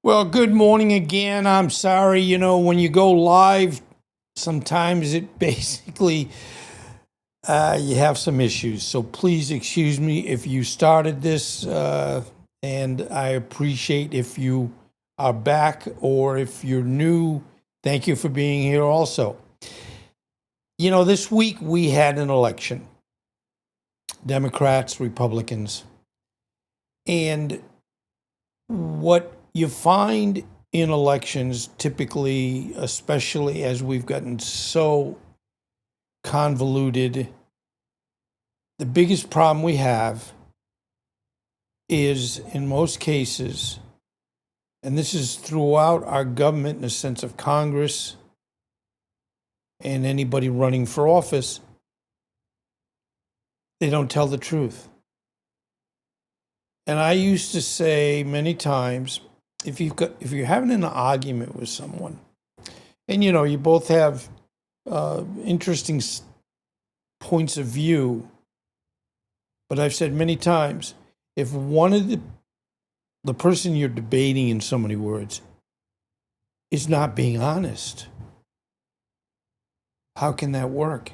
Well, good morning again. I'm sorry, when you go live, sometimes it basically you have some issues. So please excuse me if you started this, and I appreciate if you are back, or if you're new, thank you for being here also. This week we had an election, Democrats, Republicans, and what you find in elections, typically, especially as we've gotten so convoluted, the biggest problem we have is, in most cases, and this is throughout our government in the sense of Congress and anybody running for office, they don't tell the truth. And I used to say many times, if you're having an argument with someone, and you both have interesting points of view, but I've said many times, if one of the person you're debating, in so many words, is not being honest, how can that work?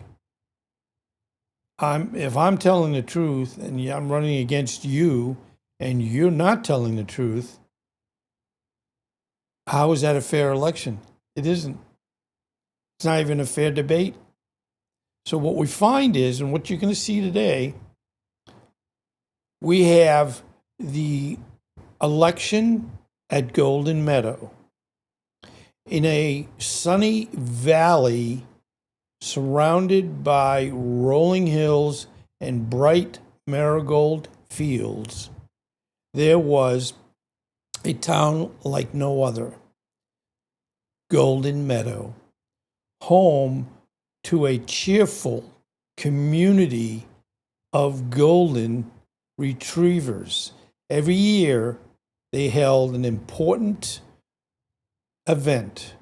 If I'm telling the truth and I'm running against you and you're not telling the truth, how is that a fair election? It isn't. It's not even a fair debate. So what we find is, and what you're going to see today, we have the election at Golden Meadow in a sunny valley surrounded by rolling hills and bright marigold fields. There was a town like no other, Golden Meadow, home to a cheerful community of golden retrievers. Every year, they held an important event,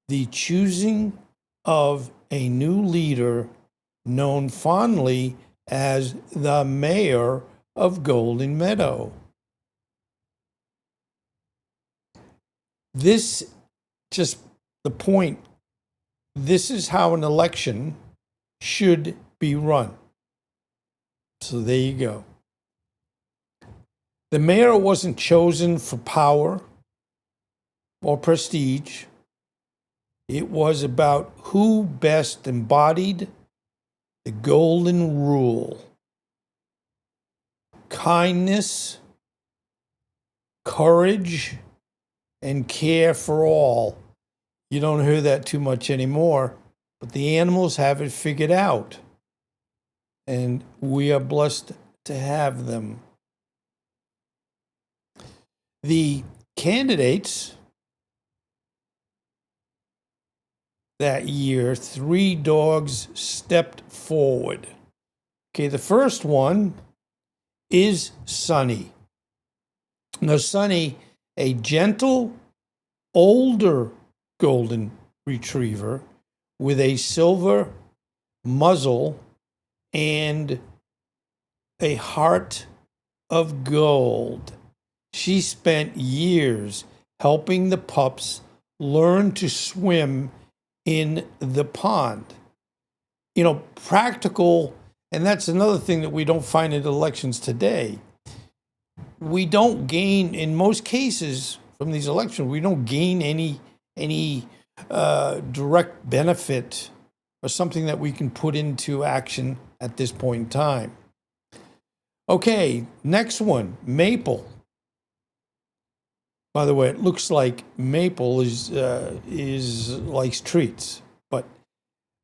the choosing of a new leader known fondly as the mayor of Golden Meadow. This, just the point, this is how an election should be run. So there you go. The mayor wasn't chosen for power or prestige. It was about who best embodied the golden rule: kindness, courage, and care for all. You don't hear that too much anymore, but the animals have it figured out, and we are blessed to have them. The candidates that year, 3 dogs stepped forward. Okay, the first one is Sunny. Now, Sunny, a gentle, older golden retriever with a silver muzzle and a heart of gold. She spent years helping the pups learn to swim in the pond. Practical, and that's another thing that we don't find in elections today. We don't gain, in most cases from these elections, we don't gain any direct benefit or something that we can put into action at this point in time. Okay, next one, Maple. By the way, it looks like Maple likes treats, but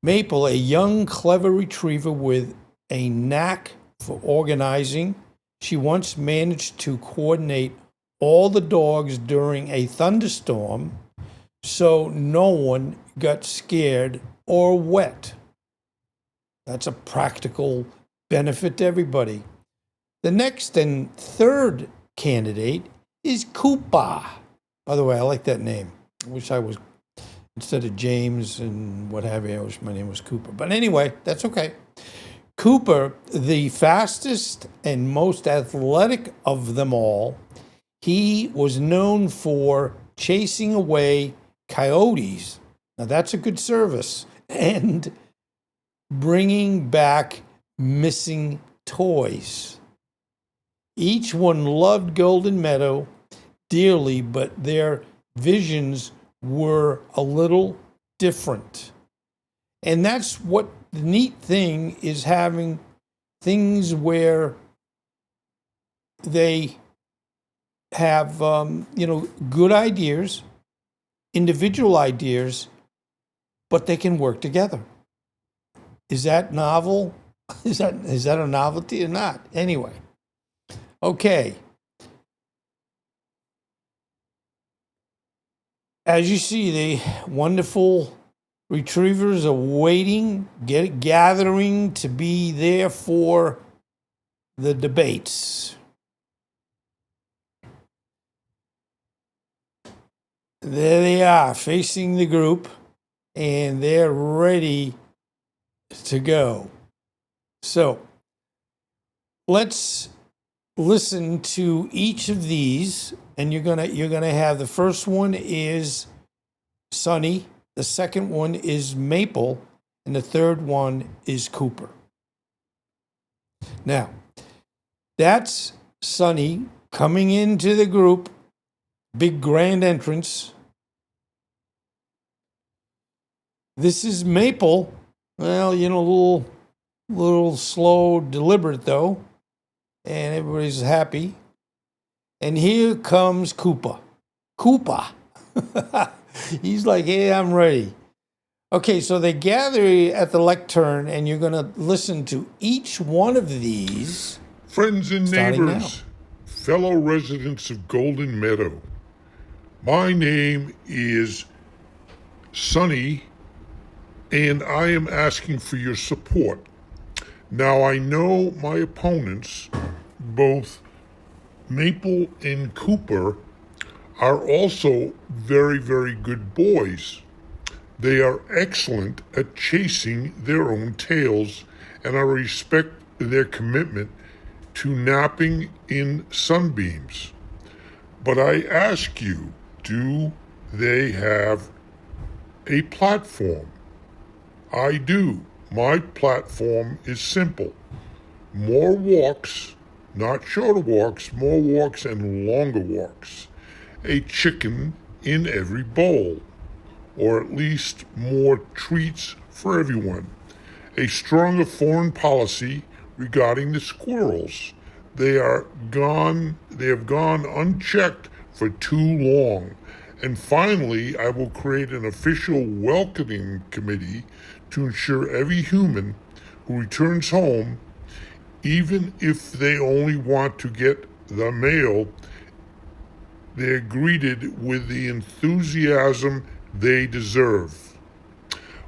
Maple, a young, clever retriever with a knack for organizing. She once managed to coordinate all the dogs during a thunderstorm so no one got scared or wet. That's a practical benefit to everybody. The next and third candidate is Cooper. By the way, I like that name. I wish I was, instead of James and what have you, I wish my name was Cooper. But anyway, that's okay. Cooper, the fastest and most athletic of them all, he was known for chasing away coyotes. Now that's a good service. And bringing back missing toys. Each one loved Golden Meadow dearly, but their visions were a little different. And that's what the neat thing is, having things where they have, good ideas, individual ideas, but they can work together. Is that novel? Is that a novelty or not? Anyway, okay. As you see, the wonderful retrievers are waiting, gathering to be there for the debates. There they are, facing the group, and they're ready to go. So let's listen to each of these, and you're gonna have, the first one is Sunny, the second one is Maple, and the third one is Cooper. Now, that's Sunny coming into the group, big grand entrance. This is Maple. Well, a little slow, deliberate though, and everybody's happy. And here comes Koopa. He's like, hey, I'm ready. Okay, so they gather at the lectern, and you're going to listen to each one of these. Friends and neighbors, fellow residents of Golden Meadow, my name is Sunny, and I am asking for your support. Now, I know my opponents, both Maple and Cooper, are also very, very good boys. They are excellent at chasing their own tails, and I respect their commitment to napping in sunbeams. But I ask you, do they have a platform? I do. My platform is simple. More walks, not shorter walks, more walks and longer walks. A chicken in every bowl, or at least more treats for everyone. A stronger foreign policy regarding the squirrels. They have gone unchecked for too long. And finally, I will create an official welcoming committee to ensure every human who returns home, even if they only want to get the mail, they're greeted with the enthusiasm they deserve.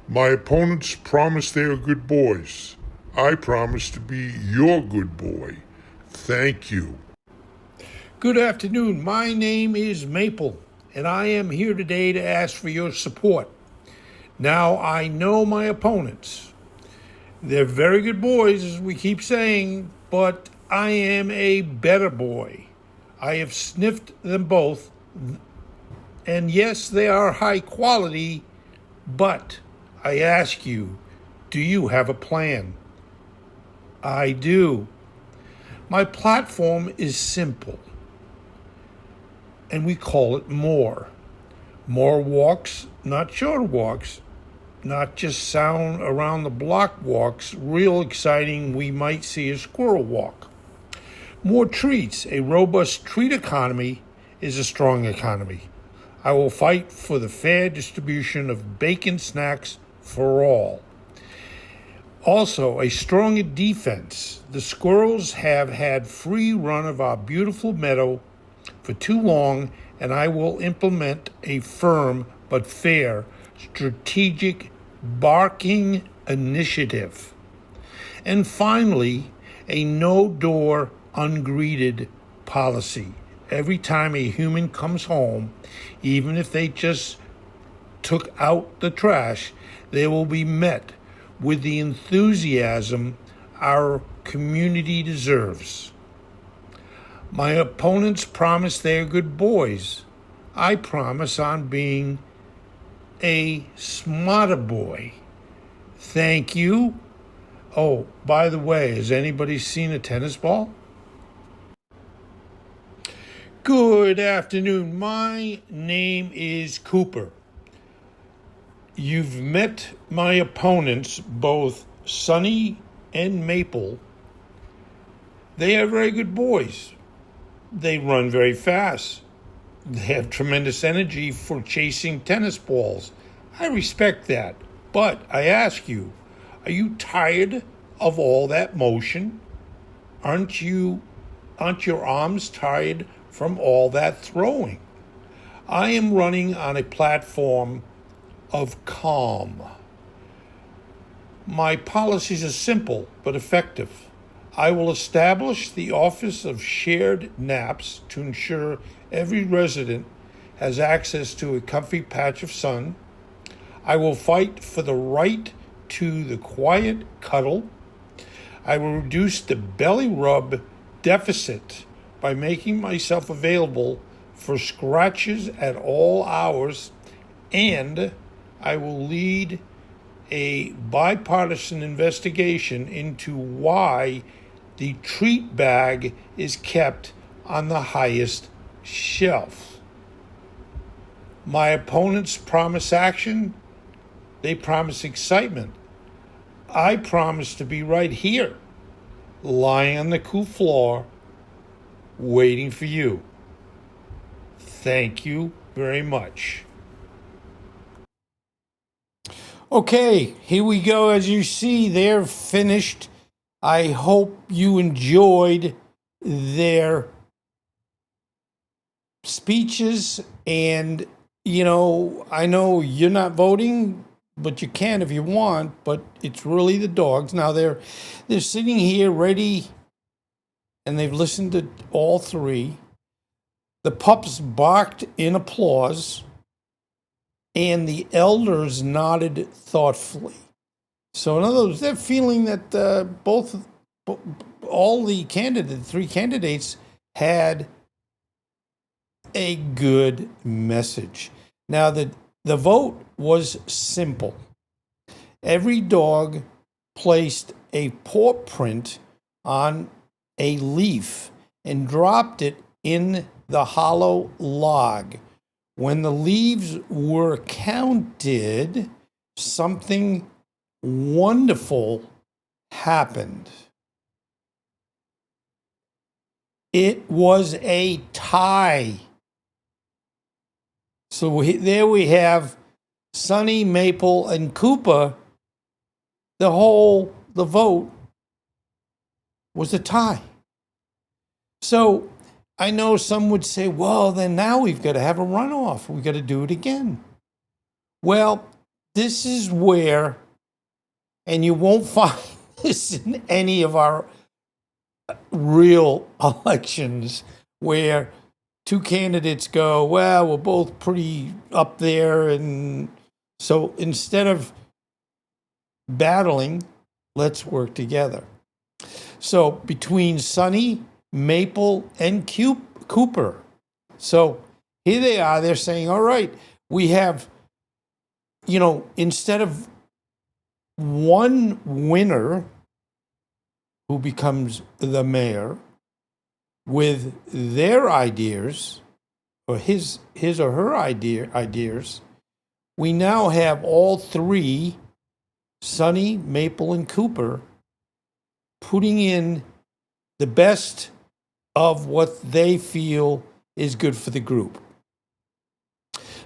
My opponents promise they are good boys. I promise to be your good boy. Thank you. Good afternoon. My name is Maple, and I am here today to ask for your support. Now, I know my opponents. They're very good boys, as we keep saying, but I am a better boy. I have sniffed them both, and yes, they are high quality, but I ask you, do you have a plan? I do. My platform is simple, and we call it more. More walks, not shorter walks, not just sound around the block walks, real exciting, we might see a squirrel walk. More treats. A robust treat economy is a strong economy. I will fight for the fair distribution of bacon snacks for all. Also, a stronger defense. The squirrels have had free run of our beautiful meadow for too long, and I will implement a firm but fair strategic barking initiative. And finally, a no-door ungreeted policy. Every time a human comes home, even if they just took out the trash, they will be met with the enthusiasm our community deserves. My opponents promise they are good boys. I promise on being a smarter boy. Thank you. Oh, by the way, has anybody seen a tennis ball? Good afternoon. My name is Cooper. You've met my opponents, both Sunny and Maple. They are very good boys. They run very fast. They have tremendous energy for chasing tennis balls. I respect that. But I ask you, are you tired of all that motion? Aren't your arms tired from all that throwing? I am running on a platform of calm. My policies are simple but effective. I will establish the Office of Shared Naps to ensure every resident has access to a comfy patch of sun. I will fight for the right to the quiet cuddle. I will reduce the belly rub deficit by making myself available for scratches at all hours, and I will lead a bipartisan investigation into why the treat bag is kept on the highest shelf. My opponents promise action. They promise excitement. I promise to be right here, lying on the cool floor, waiting for you. Thank you very much. Okay, here we go. As you see, they're finished. I hope you enjoyed their speeches. And, I know you're not voting, but you can if you want. But it's really the dogs. Now they're sitting here ready, and they've listened to all three. The pups barked in applause, and the elders nodded thoughtfully. So in other words, they're feeling that all the three candidates had a good message. Now the vote was simple. Every dog placed a paw print on a leaf and dropped it in the hollow log. When the leaves were counted, something wonderful happened. It was a tie. So there we have Sunny, Maple, and Cooper. The vote was a tie. So I know some would say, well, then now we've got to have a runoff. We've got to do it again. Well, this is where, and you won't find this in any of our real elections, where two candidates go, well, we're both pretty up there. And so instead of battling, let's work together. So between Sunny, Maple, and Cooper. So here they are. They're saying, all right, we have, instead of one winner who becomes the mayor with their ideas, or his or her ideas, we now have all three, Sunny, Maple, and Cooper, putting in the best of what they feel is good for the group.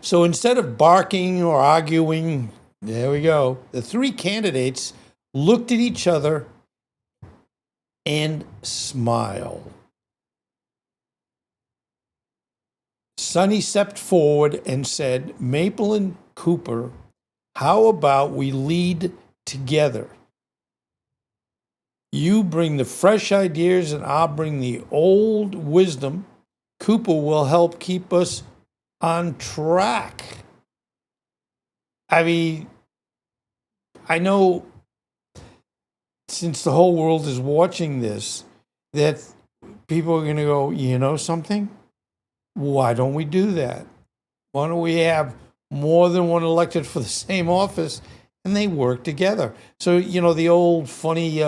So instead of barking or arguing, there we go, the three candidates looked at each other and smiled. Sunny stepped forward and said, Maple and Cooper, how about we lead together? You bring the fresh ideas and I'll bring the old wisdom. Cooper will help keep us on track. I mean, I know since the whole world is watching this, that people are going to go, you know something? Why don't we do that? Why don't we have more than one elected for the same office and they work together? So, the old funny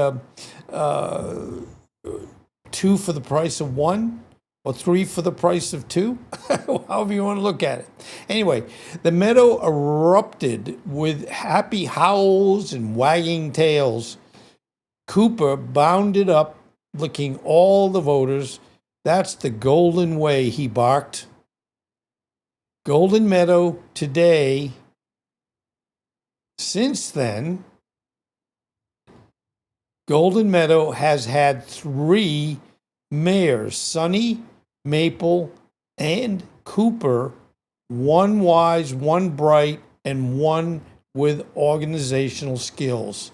two for the price of one or three for the price of two, however you want to look at it. Anyway, the meadow erupted with happy howls and wagging tails. Cooper bounded up, licking all the voters. That's the golden way, he barked. Golden Meadow today. Since then, Golden Meadow has had 3 mayors, Sunny, Maple, and Cooper, one wise, one bright, and one with organizational skills.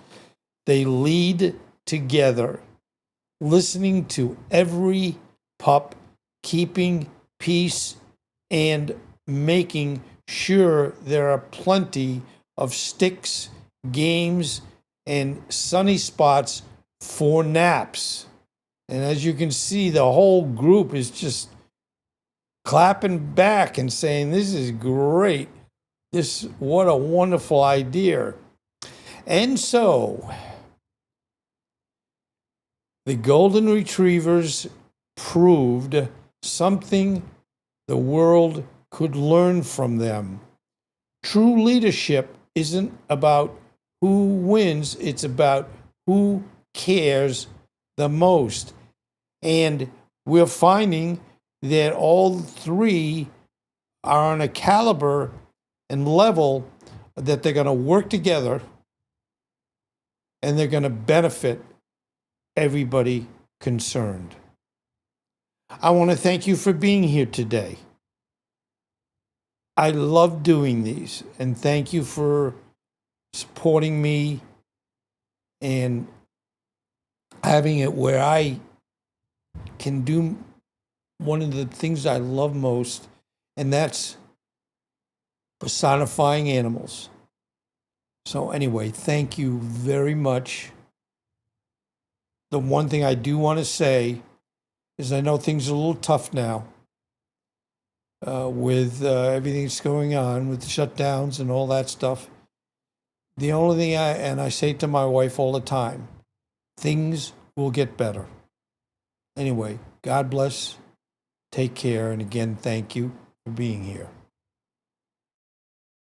They lead together, listening to every pup, keeping peace, and making sure there are plenty of sticks, games, and sunny spots for naps. And as you can see, the whole group is just clapping back and saying, this is great. What a wonderful idea. And so, the Golden Retrievers proved something the world could learn from them. True leadership isn't about who wins, it's about who cares the most. And we're finding that all 3 are on a caliber and level that they're going to work together and they're going to benefit everybody concerned. I want to thank you for being here today. I love doing these, and thank you for supporting me and having it where I can do one of the things I love most, and that's personifying animals. So anyway, thank you very much. The one thing I do want to say is I know things are a little tough now with everything that's going on with the shutdowns and all that stuff. The only thing I say to my wife all the time, things will get better. Anyway, God bless. Take care. And again, thank you for being here.